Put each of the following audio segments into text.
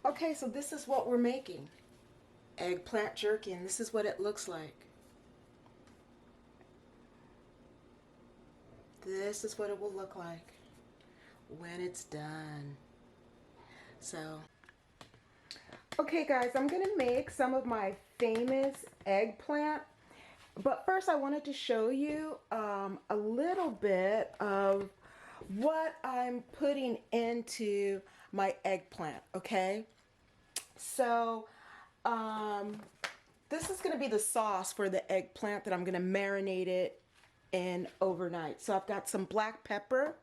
Okay, so this is what we're making. Eggplant jerky, and this is what it looks like. This is what it will look like when it's done. So, okay guys, I'm gonna make some of my famous eggplant. But first I wanted to show you a little bit of what I'm putting into my eggplant, okay? So, this is going to be the sauce for the eggplant that I'm going to marinate it in overnight. So I've got some black pepper,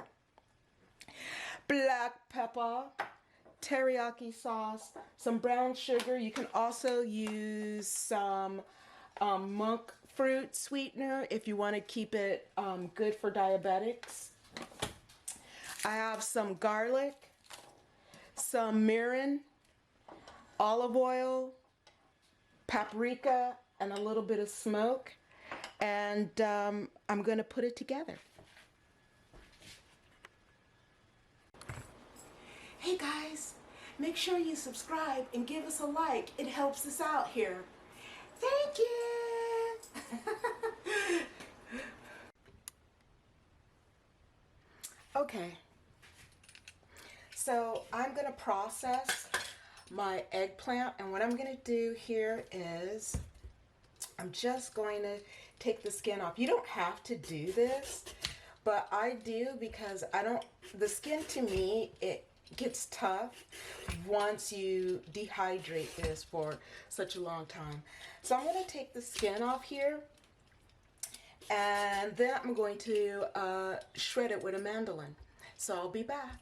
teriyaki sauce, some brown sugar. You can also use some monk fruit sweetener if you want to keep it good for diabetics. I have some garlic, some mirin, olive oil, paprika, and a little bit of smoke. And I'm going to put it together. Hey guys, make sure you subscribe and give us a like. It helps us out here. Thank you. Okay, so I'm going to process my eggplant, and what I'm going to do here is I'm just going to take the skin off. You don't have to do this, but I do because the skin to me, it gets tough once you dehydrate this for such a long time. So I'm going to take the skin off here, and then I'm going to shred it with a mandolin. So I'll be back.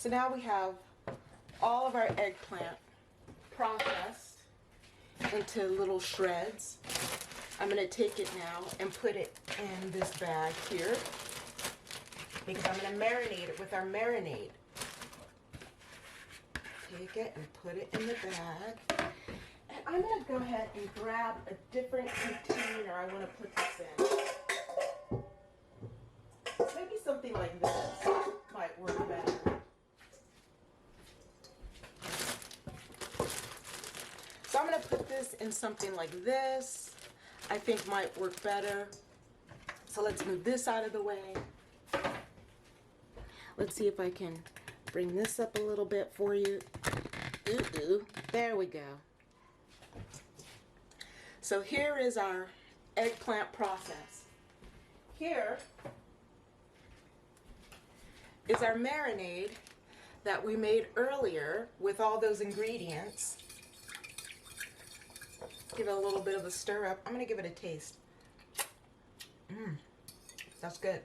So now we have all of our eggplant processed into little shreds. I'm going to take it now and put it in this bag here because I'm going to marinate it with our marinade. Take it and put it in the bag. And I'm going to go ahead and grab a different container I want to put this in. Maybe something like this might work better. So I'm going to put this in something like this. I think might work better. So let's move this out of the way. Let's see if I can bring this up a little bit for you. Ooh, there we go. So here is our eggplant process. Here is our marinade that we made earlier with all those ingredients. Give it a little bit of a stir up. I'm going to give it a taste. That's good.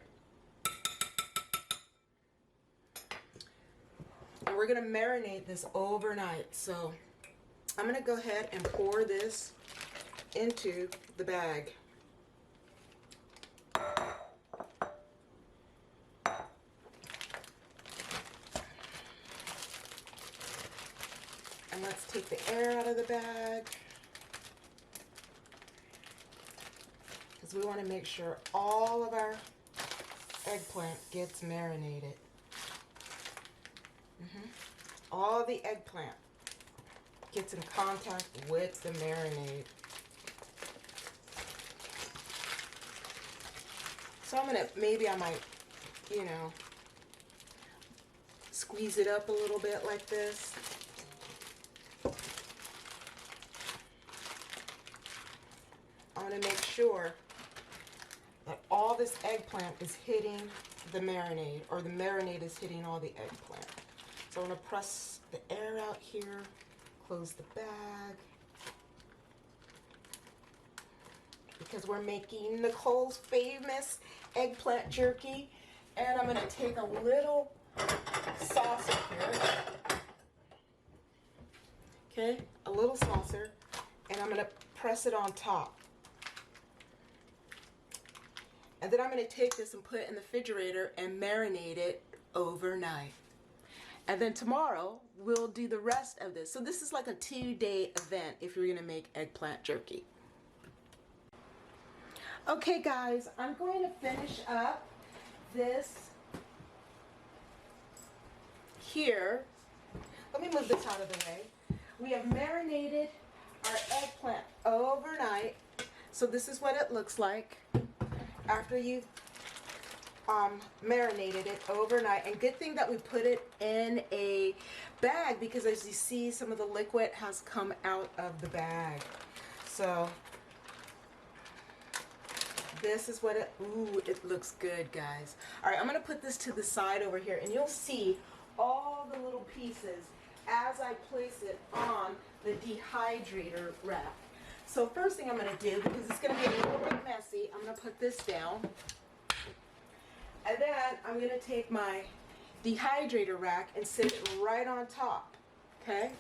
And we're going to marinate this overnight. So I'm going to go ahead and pour this into the bag. And let's take the air out of the bag, because we want to make sure all of our eggplant gets marinated. All the eggplant gets in contact with the marinade. So I'm gonna, maybe I might, you know, squeeze it up a little bit like this. I want to make sure that all this eggplant is hitting the marinade, or the marinade is hitting all the eggplant. So I'm going to press the air out here, close the bag, because we're making Nicole's famous eggplant jerky. And I'm going to take a little saucer here, okay, a little saucer, and I'm going to press it on top. And then I'm going to take this and put it in the refrigerator and marinate it overnight. And then tomorrow we'll do the rest of this. So this is like a 2-day event if you're going to make eggplant jerky. Okay guys, I'm going to finish up this here. Let me move this out of the way. We have marinated our eggplant overnight. So this is what it looks like after you've marinated it overnight. And good thing that we put it in a bag, because as you see, some of the liquid has come out of the bag. So this is what it looks good, guys. All right, I'm gonna put this to the side over here, and you'll see all the little pieces as I place it on the dehydrator rack. So first thing I'm going to do, because it's going to be a little bit messy, I'm going to put this down. And then I'm going to take my dehydrator rack and sit it right on top. Okay?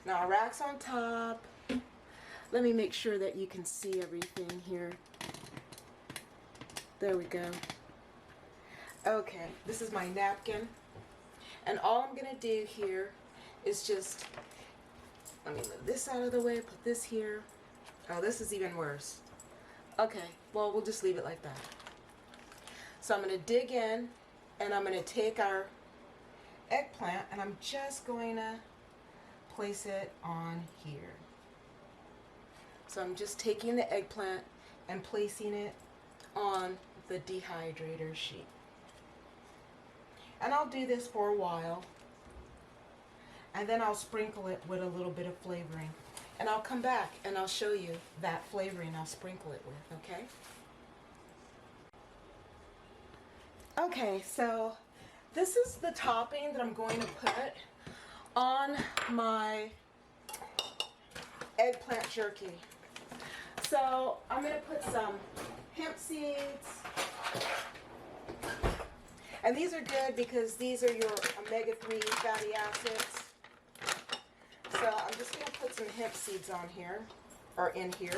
Now our rack's on top. Let me make sure that you can see everything here. There we go. Okay, this is my napkin. And all I'm going to do here is just, let me move this out of the way, put this here. Oh, this is even worse. Okay, well, we'll just leave it like that. So I'm going to dig in, and I'm going to take our eggplant, and I'm just going to place it on here. So I'm just taking the eggplant and placing it on the dehydrator sheet. And I'll do this for a while, and then I'll sprinkle it with a little bit of flavoring. And I'll come back and I'll show you that flavoring I'll sprinkle it with, okay? Okay, so this is the topping that I'm going to put on my eggplant jerky. So I'm going to put some hemp seeds. And these are good because these are your omega-3 fatty acids. So I'm just going to put some hemp seeds on here, or in here.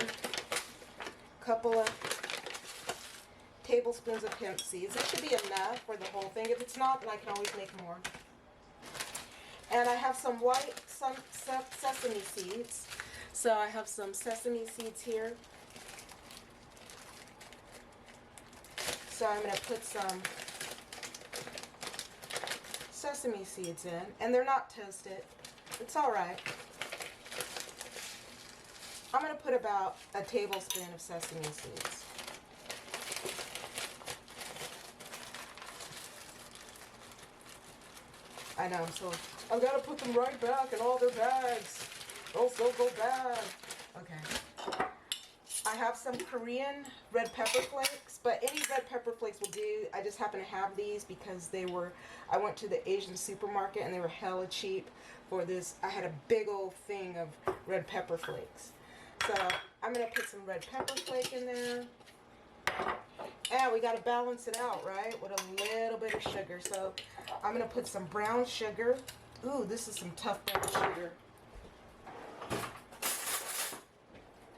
A couple of tablespoons of hemp seeds. It should be enough for the whole thing. If it's not, then I can always make more. And I have some white sesame seeds. So I have some sesame seeds here. So I'm going to put some sesame seeds in, and they're not toasted. It's all right. I'm going to put about a tablespoon of sesame seeds. I know, so I've got to put them right back in all their bags. They'll go bad. Okay. I have some Korean red pepper flakes, but any red pepper flakes will do. I just happen to have these because I went to the Asian supermarket and they were hella cheap for this. I had a big old thing of red pepper flakes. So I'm going to put some red pepper flake in there. And we got to balance it out, right, with a little bit of sugar. So I'm going to put some brown sugar. Ooh, this is some tough brown sugar.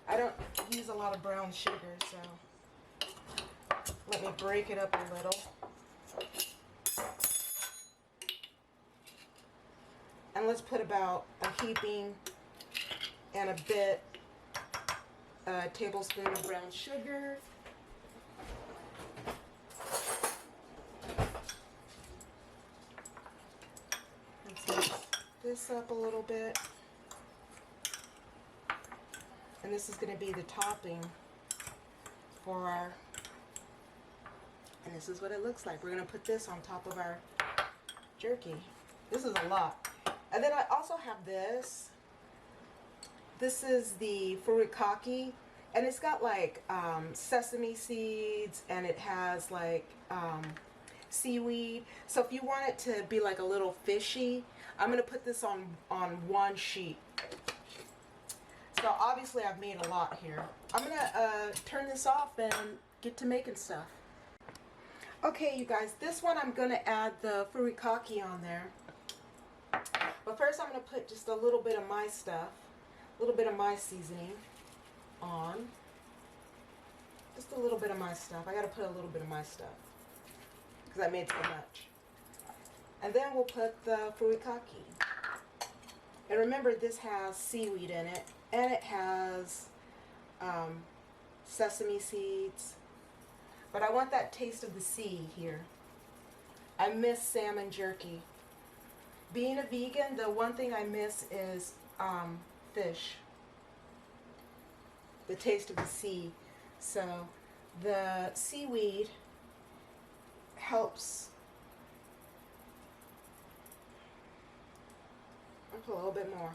I don't use a lot of brown sugar, so let me break it up a little. And let's put about a heaping and a bit, a tablespoon of brown sugar. Let's mix this up a little bit. And this is going to be the topping for our, and this is what it looks like. We're going to put this on top of our jerky. This is a lot. And then I also have this. This is the furikake, and it's got like sesame seeds, and it has like seaweed. So if you want it to be like a little fishy, I'm going to put this on one sheet. So obviously I've made a lot here. I'm going to turn this off and get to making stuff. Okay, you guys, this one I'm going to add the furikake on there. But first I'm going to put just a little bit of my stuff, a little bit of my seasoning on. Just a little bit of my stuff. I got to put a little bit of my stuff because I made so much. And then we'll put the furikake. And remember, this has seaweed in it, and it has sesame seeds. But I want that taste of the sea here. I miss salmon jerky. Being a vegan, the one thing I miss is fish. The taste of the sea. So the seaweed helps. I'll put a little bit more.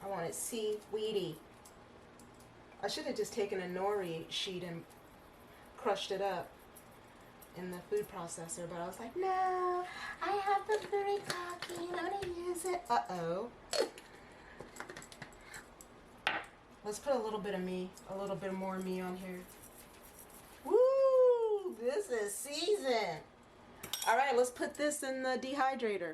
I want it seaweedy. I should have just taken a nori sheet and crushed it up in the food processor, but I was like, no, I have the furikake, I'm gonna use it. Uh-oh. Let's put a little bit of me, a little bit more of me on here. Woo! This is seasoned. All right, let's put this in the dehydrator.